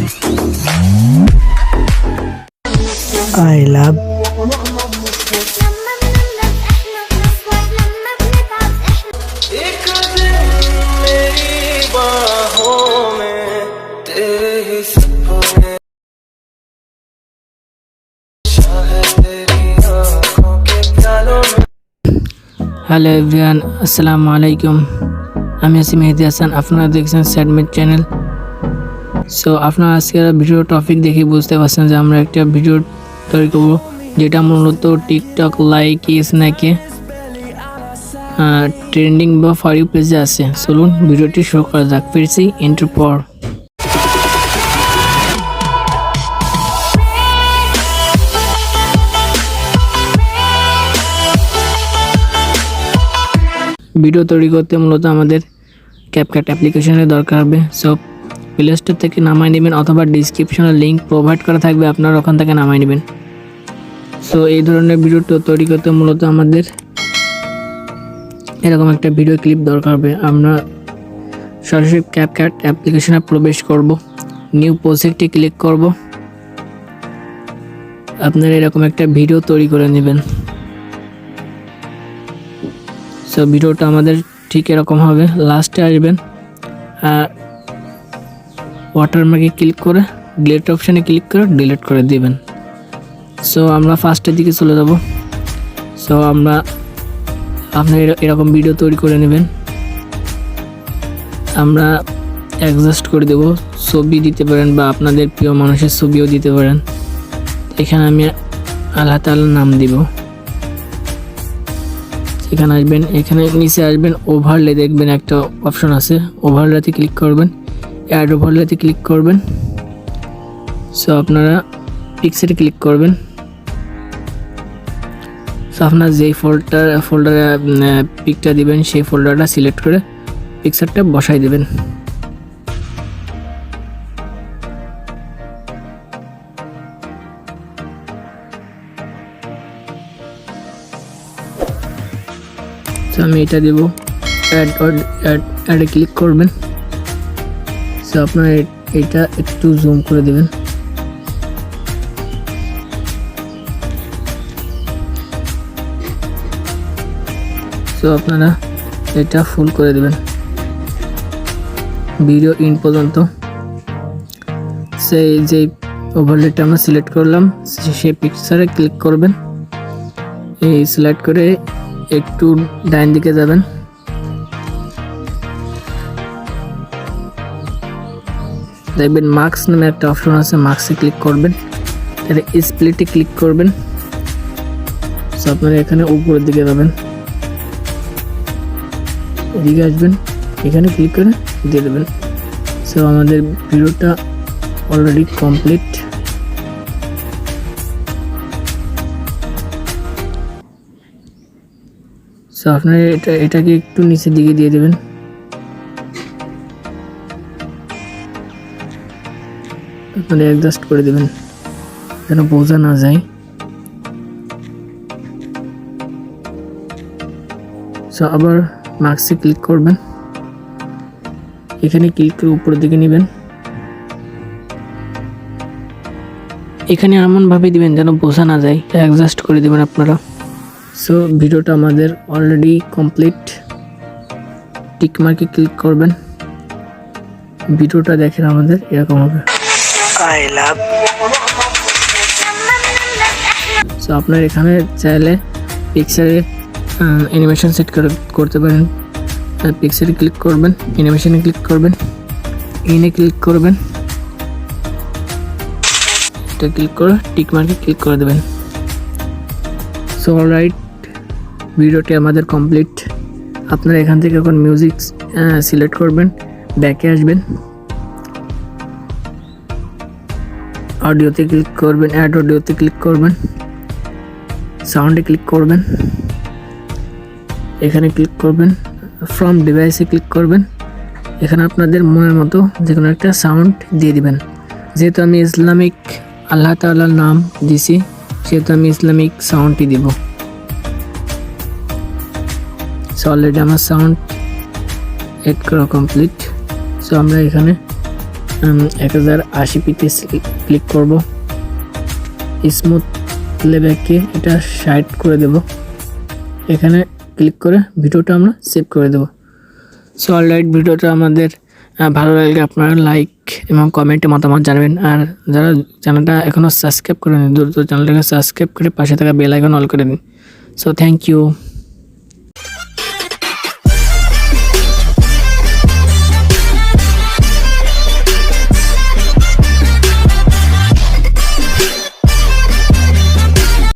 I love hello everyone, আসসালামু আলাইকুম। আমি আছি মেহেদি হাসান, আপনারা দেখছেন স্যাডমেট চ্যানেল। সো আপনারা আজকের ভিডিও টপিক দেখে বুঝতে পারছেন যে আমরা একটা ভিডিও তৈরি করব যেটা মূলত টিকটক লাইক স্ন্যাকে ট্রেন্ডিং বা ফর ইউ পেজে আছে। চলুন ভিডিওটি শুরু করা যাক। ফিরছি ইন্ট্রো পর। ভিডিও তৈরি করতে মূলত আমাদের CapCut অ্যাপ্লিকেশনের দরকার হবে। সো প্লে স্টোর থেকে নামাই নেবেন অথবা ডিসক্রিপশনে লিঙ্ক প্রোভাইড করা থাকবে, আপনারা ওখান থেকে নামাই নেবেন। সো এই ধরনের ভিডিও তৈরি করতে মূলত আমাদের এরকম একটা ভিডিও ক্লিপ দরকার হবে। আমরা সরাসরি CapCut অ্যাপ্লিকেশনে প্রবেশ করব, নিউ প্রজেক্টে ক্লিক করব। আপনারা এরকম একটা ভিডিও তৈরি করে নেবেন। সো ভিডিওটা আমাদের ঠিক এরকম হবে। লাস্টে আসবেন, ওয়াটারমার্কে ক্লিক করে ডিলিট অপশানে ক্লিক করে ডিলিট করে দিবেন। সো আমরা ফার্স্টের দিকে চলে যাব। সো আপনি এরকম ভিডিও তৈরি করে নেবেন। আমরা অ্যাডজাস্ট করে দেব, ছবি দিতে পারেন বা আপনাদের প্রিয় মানুষের ছবিও দিতে পারেন। এখানে আমি আল্লাহ তাআলার নাম দিব। এখানে আসবেন, এখানে নিচে আসবেন, ওভারলে দেখবেন একটা অপশন আছে, ওভারলেতে ক্লিক করবেন, অ্যাড ওভারলেতে ক্লিক করবেন। সো আপনারা পিকচারে ক্লিক করবেন। সো আপনার যেই ফোল্ডারে পিকটা দিবেন সেই ফোল্ডারটা সিলেক্ট করে পিকচারটা বসাই দেবেন। আমি এটা দেব, অ্যাডে ক্লিক করবেন। সো আপনারা এটা একটু জুম করে দেবেন। সো আপনারা এটা ফুল করে দেবেন ভিডিও ইন পর্যন্ত। সেই যে ওভারলেটা আমরা সিলেক্ট করলাম সেই পিকচারে ক্লিক করবেন। এই সিলেক্ট করে একটু ডাইন দিকে যাবেন, দেখবেন মার্কস নামে একটা অপশন আছে, মার্কসে ক্লিক করবেন, এটা স্প্লিটে ক্লিক করবেন। সো আপনারা এখানে উপরের দিকে যাবেন, এদিকে আসবেন, এখানে ক্লিক করে দিয়ে দেবেন। সো আমাদের ভিডিওটা অলরেডি কমপ্লিট। সো আপনারা এটাকে একটু নিচের দিকে দিয়ে দেবেন। আপনারা অ্যাডজাস্ট করে দেবেন যেন বোঝা না যায়। সো আবার মার্কসে ক্লিক করবেন, এখানে ক্লিক করে উপরের দিকে নেবেন, এখানে এমনভাবে দিবেন যেন বোঝা না যায়, অ্যাডজাস্ট করে দেবেন আপনারা। সো ভিডিওটা আমাদের অলরেডি কমপ্লিট। টিক মার্কে ক্লিক করবেন, ভিডিওটা দেখেন আমাদের এরকম হবে। সো আপনার এখানে চাইলে পিকচারে অ্যানিমেশন সেট করতে পারেন। পিকচারে ক্লিক করবেন, অ্যানিমেশনে ক্লিক করবেন, ইনে ক্লিক করবেন, এটা ক্লিক করে টিক মার্কে ক্লিক করে দেবেন। সো অলরাইট, ভিডিওটি আমাদের কমপ্লিট। আপনারা এখান থেকে এখন মিউজিক সিলেক্ট করবেন, ব্যাকে আসবেন, অডিওতে ক্লিক করবেন, অ্যাড অডিওতে ক্লিক করবেন, সাউন্ডে ক্লিক করবেন, এখানে ক্লিক করবেন, ফ্রম ডিভাইসে ক্লিক করবেন। এখানে আপনাদের মনের মতো যে কোনো একটা সাউন্ড দিয়ে দিবেন। যেহেতু আমি ইসলামিক আল্লাহ তাআলার নাম দিছি, সেহেতু আমি ইসলামিক সাউন্ডই দিব। সো অলরেডি আমার সাউন্ড এড করা কমপ্লিট। সো আমরা এখানে 1080p ক্লিক করব, স্মুথ প্লেব্যাকে এটা 60 করে দেব। এখানে ক্লিক করে ভিডিওটা আমরা সেভ করে দেব। সো অলরাইট, ভিডিওটা আমাদের ভালো লাগলে আপনারা লাইক এবং কমেন্টে মতামত জানাবেন। আর যারা চ্যানেলটা এখনও সাবস্ক্রাইব করেনি দ্রুত চ্যানেলটাকে সাবস্ক্রাইব করে পাশে থাকা বেল আইকন অল করে দিন। So thank you.